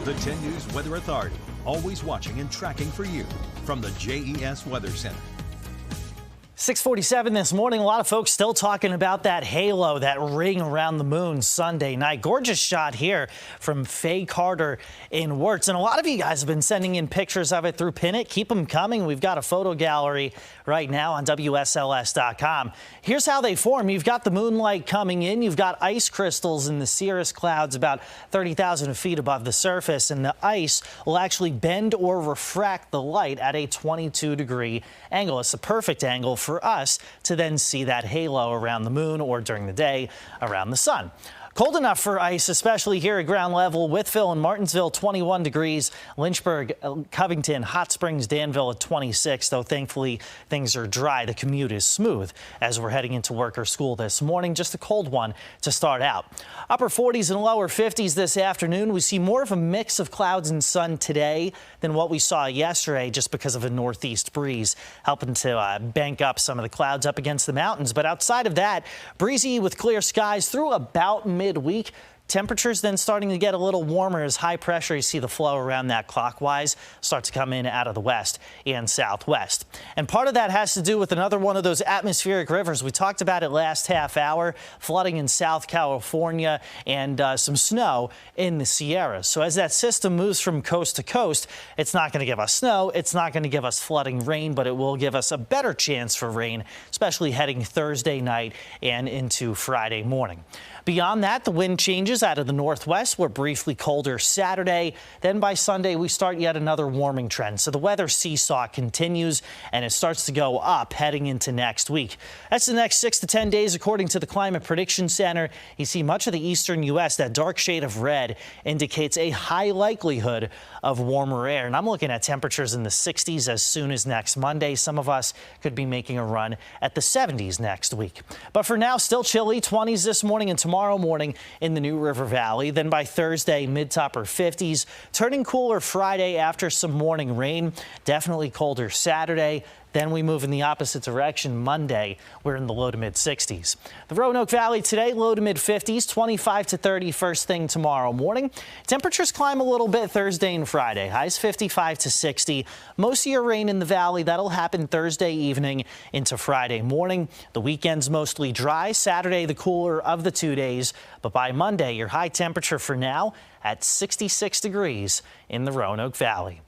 The 10 News Weather Authority, always watching and tracking for you from the JES Weather Center. 6:47 this morning. A lot of folks still talking about that halo, that ring around the moon Sunday night. Gorgeous shot here from Faye Carter in Wirtz. And a lot of you guys have been sending in pictures of it through Pin It. Keep them coming. We've got a photo gallery right now on WSLS.com. Here's how they form. You've got the moonlight coming in. You've got ice crystals in the cirrus clouds about 30,000 feet above the surface. And the ice will actually bend or refract the light at a 22-degree angle. It's a perfect angle for us to then see that halo around the moon or during the day around the sun. Cold enough for ice, especially here at ground level. Wytheville and Martinsville, 21 degrees. Lynchburg, Covington, Hot Springs, Danville at 26, though thankfully things are dry. The commute is smooth as we're heading into work or school this morning. Just a cold one to start out. Upper 40s and lower 50s this afternoon. We see more of a mix of clouds and sun today than what we saw yesterday, just because of a northeast breeze helping to bank up some of the clouds up against the mountains. But outside of that, breezy with clear skies through about midweek. Temperatures then starting to get a little warmer as high pressure, you see the flow around that clockwise, start to come in out of the west and southwest. And part of that has to do with another one of those atmospheric rivers. We talked about it last half hour, flooding in South California and some snow in the Sierras. So as that system moves from coast to coast, it's not going to give us snow, it's not going to give us flooding rain, but it will give us a better chance for rain, especially heading Thursday night and into Friday morning. Beyond that, the wind changes out of the northwest. We're briefly colder Saturday. Then by Sunday, we start yet another warming trend. So the weather seesaw continues and it starts to go up heading into next week. That's the next 6 to 10 days, according to the Climate Prediction Center. You see much of the eastern U.S., that dark shade of red indicates a high likelihood of warmer air. And I'm looking at temperatures in the 60s as soon as next Monday. Some of us could be making a run at the 70s next week. But for now, still chilly, 20s this morning and tomorrow morning in the New River Valley. Then by Thursday, mid to upper 50s, turning cooler Friday after some morning rain. Definitely colder Saturday. Then we move in the opposite direction Monday. We're in the low to mid 60s. The Roanoke Valley today, low to mid 50s, 25 to 30 first thing tomorrow morning. Temperatures climb a little bit Thursday and Friday. Highs 55 to 60. Most of your rain in the valley, that'll happen Thursday evening into Friday morning. The weekend's mostly dry. Saturday, the cooler of the 2 days. But by Monday, your high temperature for now at 66 degrees in the Roanoke Valley.